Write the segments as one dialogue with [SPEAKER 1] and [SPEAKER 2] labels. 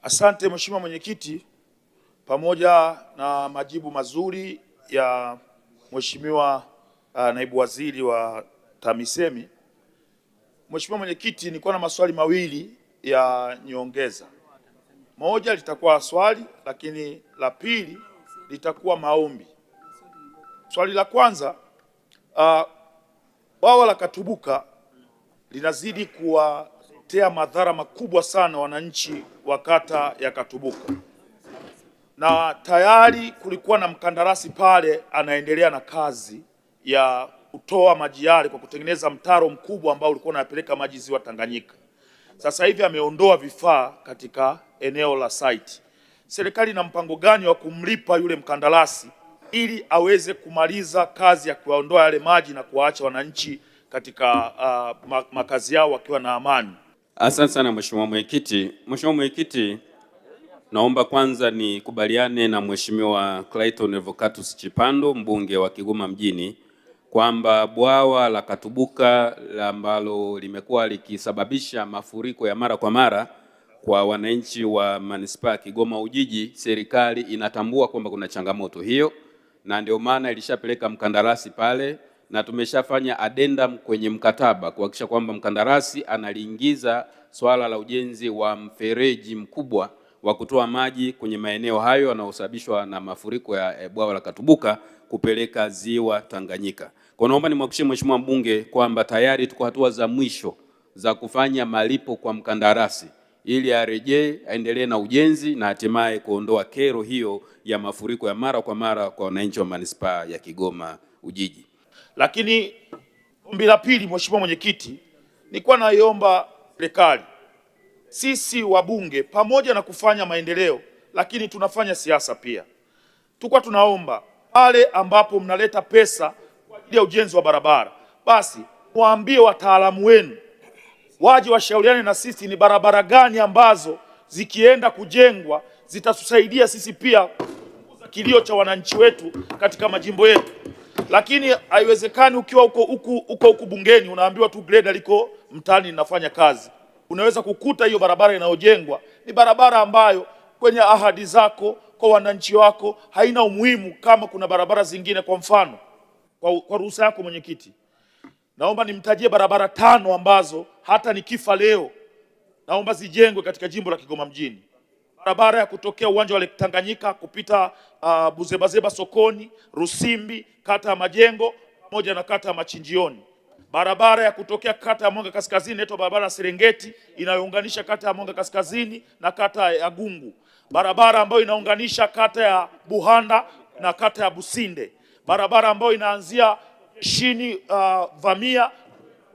[SPEAKER 1] Asante Mheshimiwa Mwenyekiti, pamoja na majibu mazuri ya Mheshimiwa Naibu Waziri wa TAMISEMI. Mheshimiwa Mwenyekiti, nilikuwa na maswali mawili ya nyongeza. Moja litakuwa swali, lakini la pili litakuwa maombi. Swali la kwanza, bwawa la Katubuka linazidi kuwatea madhara makubwa sana wananchi wa kata ya Katubuka, na tayari kulikuwa na mkandarasi pale anaendelea na kazi ya kutoa maji yale kwa kutengeneza mtaro mkubwa ambao ulikuwa unapeleka maji ziwa Tanganyika. Sasa hivi ameondoa vifaa katika eneo la site. Serikali ina mpango gani wa kumlipa yule mkandarasi ili aweze kumaliza kazi ya kuondoa yale maji na kuwaacha wananchi katika makazi yao wakiwa na amani?
[SPEAKER 2] Asante sana Mheshimiwa Mwenyekiti. Mheshimiwa Mwenyekiti, naomba kwanza nikubaliane na Mheshimiwa Clayton Revocatus Chipando, mbunge wa Kigoma mjini, kwamba bwawa la Katubuka ambalo limekuwa likisababisha mafuriko ya mara kwa mara kwa wananchi wa manispaa ya Kigoma Ujiji, serikali inatambua kwamba kuna changamoto hiyo, na ndio maana ilishapeleka mkandarasi pale na tumeshafanya addendum kwenye mkataba kuhakikisha kwamba mkandarasi analiingiza swala la ujenzi wa mfereji mkubwa wa kutoa maji kwenye maeneo hayo yanayosababishwa na mafuriko ya bwawa la Katubuka kupeleka ziwa Tanganyika. Kwa naomba nimhakikishie Mheshimiwa mbunge kwamba tayari tuko hatua za mwisho za kufanya malipo kwa mkandarasi ili arejee aendelee na ujenzi na hatimaye kuondoa kero hiyo ya mafuriko ya mara kwa mara kwa wananchi wa manispaa ya Kigoma Ujiji.
[SPEAKER 1] Lakini ombi la pili, Mheshimiwa Mwenyekiti, nilikuwa naiomba serikali, sisi wabunge pamoja na kufanya maendeleo, lakini tunafanya siasa pia. Tulikuwa tunaomba pale ambapo mnaleta pesa kwa ajili ya ujenzi wa barabara, basi waambie wataalamu wenu waje washauriane na sisi ni barabara gani ambazo zikienda kujengwa zitatusaidia sisi pia kilio cha wananchi wetu katika majimbo yetu. Lakini haiwezekani ukiwa huko bungeni unaambiwa tu greda liko mtaani linafanya kazi. Unaweza kukuta hiyo barabara inayojengwa ni barabara ambayo kwenye ahadi zako kwa wananchi wako haina umuhimu kama kuna barabara zingine. Kwa mfano, kwa ruhusa yako Mwenyekiti, naomba nimtajie barabara 5 ambazo hata nikifa leo naomba zijengwe katika jimbo la Kigoma mjini. Barabara ya kutokea uwanja wa Lake Tanganyika kupita Buzebazeba sokoni, Rusimbi, kata ya Majengo pamoja na kata ya Machinjioni. Barabara ya kutokea kata ya Mwanga Kaskazini inaitwa barabara ya Serengeti inayounganisha kata ya Mwanga Kaskazini na kata ya Gungu. Barabara ambayo inaunganisha kata ya Buhanda na kata ya Businde. Barabara ambayo inaanzia chini Vamia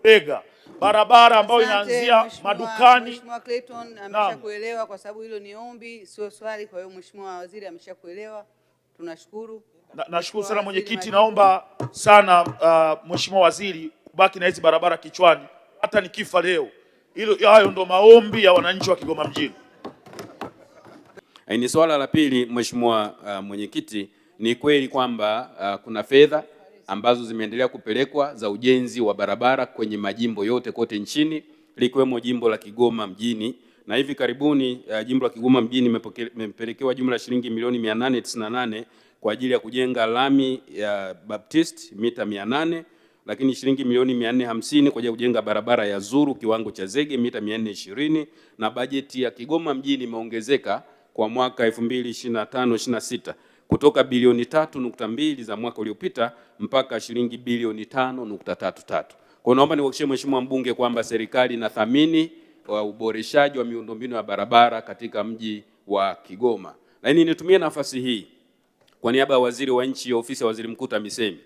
[SPEAKER 1] Bega. Barabara ambayo inaanzia madukani.
[SPEAKER 3] Mheshimiwa Clayton ameshakuelewa kwa sababu hilo ni ombi sio swali, kwa hiyo Mheshimiwa Waziri ameshakuelewa. Tunashukuru.
[SPEAKER 1] Nashukuru sana Mwenyekiti, naomba sana Mheshimiwa Waziri kubaki na hizi barabara kichwani hata nikifa leo. Hayo ndo maombi ya wananchi wa Kigoma mjini.
[SPEAKER 2] Ni swala la pili Mheshimiwa Mwenyekiti, ni kweli kwamba kuna fedha ambazo zimeendelea kupelekwa za ujenzi wa barabara kwenye majimbo yote kote nchini likiwemo jimbo la Kigoma mjini, na hivi karibuni jimbo la Kigoma mjini imepelekewa jumla shilingi milioni 898 kwa ajili ya kujenga lami ya Baptist mita 800, lakini shilingi milioni 450 kwa ajili ya kujenga barabara ya Zuru kiwango cha zege mita 420, na bajeti ya Kigoma mjini imeongezeka kwa mwaka 2025-26 kutoka bilioni 3.2 za mwaka uliopita mpaka shilingi bilioni 5.33. Kwa naomba niwahakikishie Mheshimiwa mbunge kwamba serikali inathamini uboreshaji wa miundombinu ya barabara katika mji wa Kigoma. Lakini nitumie nafasi hii kwa niaba ya Waziri wa Nchi, Ofisi ya Waziri Mkuu TAMISEMI,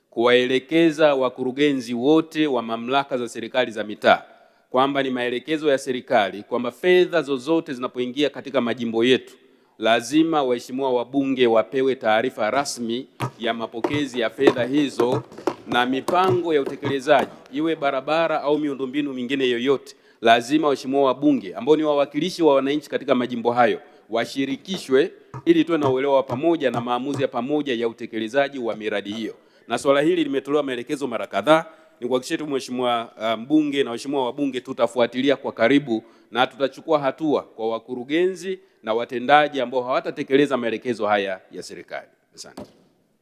[SPEAKER 2] kuwaelekeza wakurugenzi wote wa mamlaka za serikali za mitaa kwamba ni maelekezo ya serikali kwamba fedha zozote zinapoingia katika majimbo yetu lazima waheshimiwa wabunge wapewe taarifa rasmi ya mapokezi ya fedha hizo, na mipango ya utekelezaji iwe barabara au miundombinu mingine yoyote, lazima waheshimiwa wabunge ambao ni wawakilishi wa wananchi katika majimbo hayo washirikishwe ili tuwe na uelewa wa pamoja na maamuzi ya pamoja ya utekelezaji wa miradi hiyo. Na swala hili limetolewa maelekezo mara kadhaa nikuhakikishie tu Mheshimiwa mbunge na waheshimiwa wabunge, tutafuatilia kwa karibu na tutachukua hatua kwa wakurugenzi na watendaji ambao hawatatekeleza maelekezo haya ya serikali. Asante.